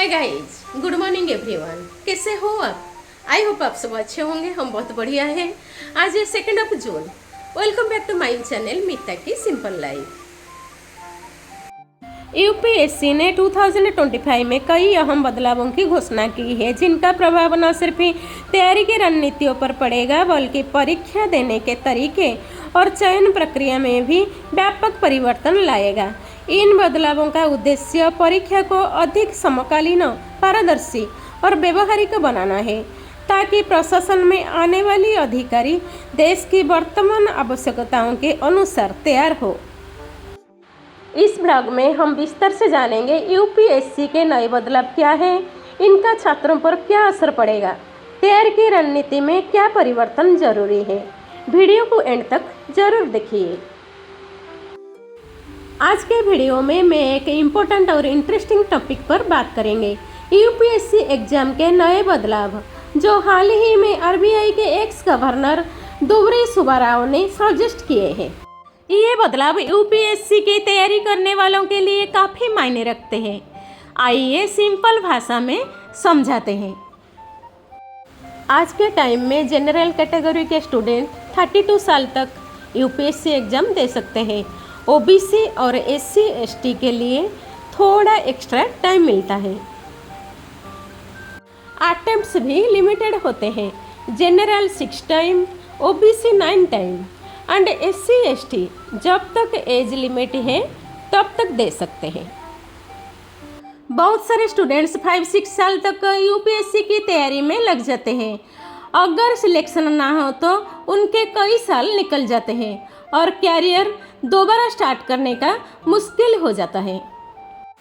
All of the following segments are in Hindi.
Hi guys, good morning everyone. कैसे हो आप? आई होप आप सब अच्छे होंगे। हम बहुत बढ़िया हैं। आज है 2 जून। Welcome back to my channel Meeta की सिंपल लाइफ। यूपीएससी ने 2025 में कई अहम बदलावों की घोषणा की है, जिनका प्रभाव न सिर्फ तैयारी की रणनीतियों पर पड़ेगा बल्कि परीक्षा देने के तरीके और चयन प्रक्रिया में भी व्यापक परिवर्तन लाएगा। इन बदलावों का उद्देश्य परीक्षा को अधिक समकालीन, पारदर्शी और व्यवहारिक बनाना है, ताकि प्रशासन में आने वाली अधिकारी देश की वर्तमान आवश्यकताओं के अनुसार तैयार हो। इस ब्लॉग में हम विस्तार से जानेंगे यूपीएससी के नए बदलाव क्या हैं, इनका छात्रों पर क्या असर पड़ेगा, तैयारी की रणनीति में क्या परिवर्तन जरूरी है। वीडियो को एंड तक जरूर देखिए। आज के वीडियो में मैं एक इम्पोर्टेंट और इंटरेस्टिंग टॉपिक पर बात करेंगे, यूपीएससी एग्जाम के नए बदलाव, जो हाल ही में आरबीआई के एक्स गवर्नर दुबरे सुब्बाराव ने सजेस्ट किए हैं। ये बदलाव यूपीएससी की तैयारी करने वालों के लिए काफ़ी मायने रखते हैं। आइए सिंपल भाषा में समझाते हैं। आज के टाइम में जनरल कैटेगरी के स्टूडेंट 32 साल तक यूपीएससी एग्जाम दे सकते हैं। ओबीसी और एससी एसटी के लिए थोड़ा एक्स्ट्रा टाइम मिलता है। अटेम्प्ट्स भी लिमिटेड होते हैं। General 6 time, OBC 9 time and SC ST जब तक एज लिमिट है तब तक दे सकते हैं। बहुत सारे स्टूडेंट्स 5-6 साल तक यूपीएससी की तैयारी में लग जाते हैं। अगर सिलेक्शन ना हो तो उनके कई साल निकल जाते हैं और कैरियर दोबारा स्टार्ट करने का मुश्किल हो जाता है।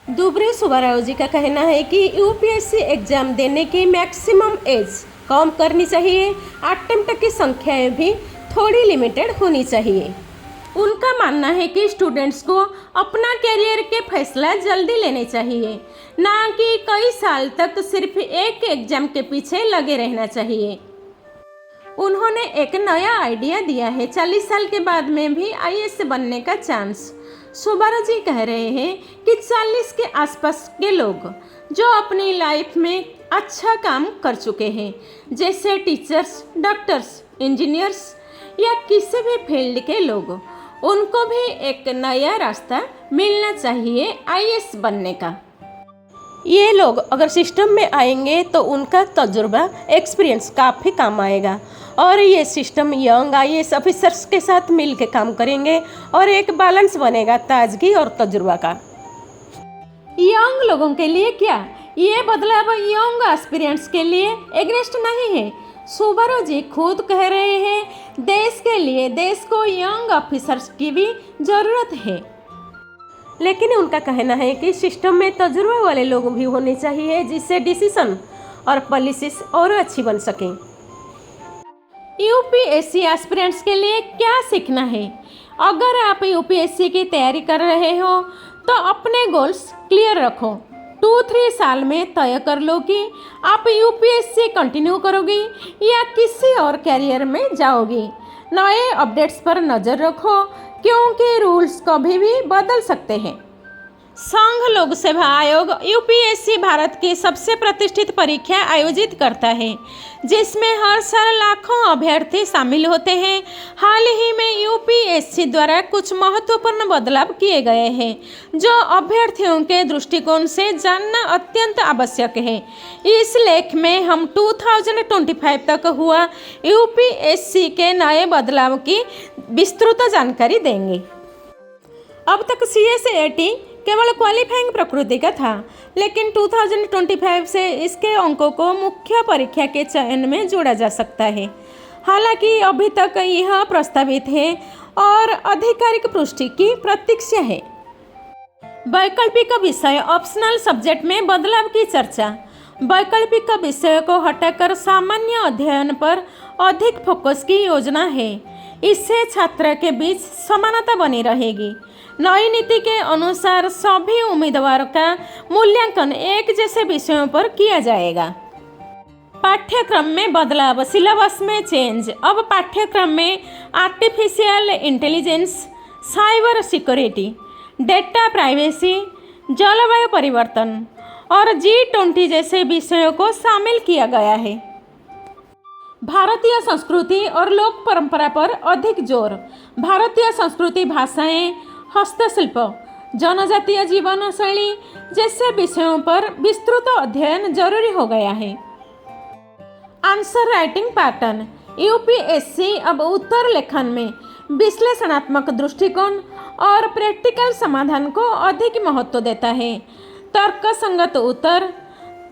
दुबरे सुब्बाराव जी का कहना है कि यूपीएससी एग्जाम देने की मैक्सिमम एज कम करनी चाहिए। अटेम्प्ट की संख्याएं भी थोड़ी लिमिटेड होनी चाहिए। उनका मानना है कि स्टूडेंट्स को अपना कैरियर के फैसला जल्दी लेने चाहिए, ना कि कई साल तक सिर्फ एक एग्जाम के पीछे लगे रहना चाहिए। उन्होंने एक नया आइडिया दिया है, 40 साल के बाद में भी आईएएस बनने का चांस। सुब्बाराव जी कह रहे हैं कि 40 के आसपास के लोग जो अपनी लाइफ में अच्छा काम कर चुके हैं, जैसे टीचर्स, डॉक्टर्स, इंजीनियर्स या किसी भी फील्ड के लोग, उनको भी एक नया रास्ता मिलना चाहिए आईएएस बनने का। ये लोग अगर सिस्टम में आएंगे तो उनका तजुर्बा, एक्सपीरियंस काफ़ी काम आएगा और ये सिस्टम यंग आईएएस ऑफिसर्स के साथ मिल के काम करेंगे और एक बैलेंस बनेगा ताजगी और तजुर्बा का। यंग लोगों के लिए क्या ये बदलाव यंग एस्पिरेंट्स के लिए एग्नेस्ट नहीं है। सुब्बाराव जी खुद कह रहे हैं, देश के लिए देश को यंग ऑफिसर्स की भी ज़रूरत है, लेकिन उनका कहना है कि सिस्टम में तजुर्बा वाले लोग भी होने चाहिए, जिससे डिसीजन और पॉलिसीज और अच्छी बन सकें। यूपीएससी एस्पिरेंट्स के लिए क्या सीखना है? अगर आप यूपीएससी की तैयारी कर रहे हो तो अपने गोल्स क्लियर रखो। 2-3 साल में तय कर लो कि आप यूपीएससी कंटिन्यू करोगी या किसी और कैरियर में जाओगी। नए अपडेट्स पर नज़र रखो, क्योंकि रूल्स कभी भी बदल सकते हैं। संघ लोक सेवा आयोग यूपीएससी भारत की सबसे प्रतिष्ठित परीक्षा आयोजित करता है, जिसमें हर साल लाखों अभ्यर्थी शामिल होते हैं। हाल ही में यूपीएससी द्वारा कुछ महत्वपूर्ण बदलाव किए गए हैं, जो अभ्यर्थियों के दृष्टिकोण से जानना अत्यंत आवश्यक है। इस लेख में हम 2025 तक हुआ यूपीएससी के नए बदलाव की विस्तृत जानकारी देंगे। अब तक सीएसएटी केवल क्वालिफाइंग प्रकृति का था, लेकिन 2025 से इसके अंकों को मुख्य परीक्षा के चयन में जोड़ा जा सकता है। हालांकि अभी तक यह प्रस्तावित है और आधिकारिक पुष्टि की प्रतीक्षा है। वैकल्पिक विषय ऑप्शनल सब्जेक्ट में बदलाव की चर्चा। वैकल्पिक विषय को हटाकर सामान्य अध्ययन पर अधिक फोकस की योजना है। इससे छात्र के बीच समानता बनी रहेगी। नई नीति के अनुसार सभी उम्मीदवारों का मूल्यांकन एक जैसे विषयों पर किया जाएगा। पाठ्यक्रम में बदलाव, सिलेबस में चेंज। अब पाठ्यक्रम में artificial intelligence, cyber security, data privacy, जलवायु परिवर्तन और G20 जैसे विषयों को शामिल किया गया है। भारतीय संस्कृति और लोक परंपरा पर अधिक जोर। भारतीय संस्कृति, भाषाएं, हस्तशिल्प, जनजातीय जीवन शैली जैसे विषयों पर विस्तृत अध्ययन जरूरी हो गया है। Answer writing pattern. यूपीएससी अब उत्तर लेखन में विश्लेषणात्मक दृष्टिकोण और प्रैक्टिकल समाधान को अधिक महत्व देता है। तर्क संगत उत्तर,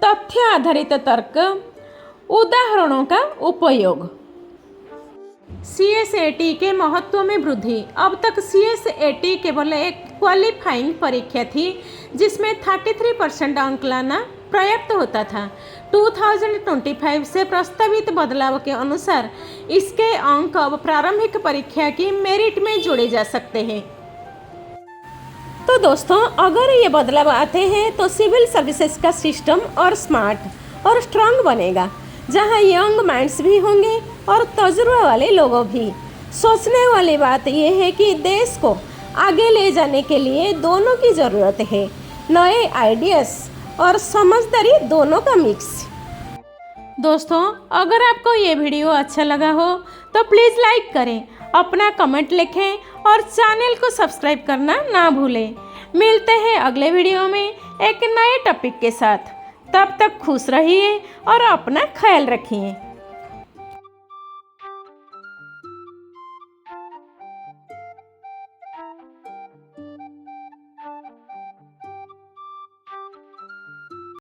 तथ्य आधारित तर्क, उदाहरणों का उपयोग। सीएसएटी के महत्व में वृद्धि। अब तक सीएसएटी केवल एक क्वालिफाइंग परीक्षा थी जिसमें 33% अंक लाना पर्याप्त होता था। 2025 से प्रस्तावित बदलाव के अनुसार इसके अंक अब प्रारंभिक परीक्षा की मेरिट में जोड़े जा सकते हैं। तो दोस्तों, अगर ये बदलाव आते हैं तो सिविल सर्विसेज का सिस्टम और स्मार्ट और स्ट्रांग बनेगा, जहां यंग माइंड्स भी होंगे और तजुर्बा वाले लोगों भी। सोचने वाली बात यह है कि देश को आगे ले जाने के लिए दोनों की ज़रूरत है, नए आइडियाज़ और समझदारी दोनों का मिक्स। दोस्तों, अगर आपको ये वीडियो अच्छा लगा हो तो प्लीज़ लाइक करें, अपना कमेंट लिखें और चैनल को सब्सक्राइब करना ना भूलें। मिलते हैं अगले वीडियो में एक नए टॉपिक के साथ। तब तक खुश रहिए और अपना ख्याल रखिए।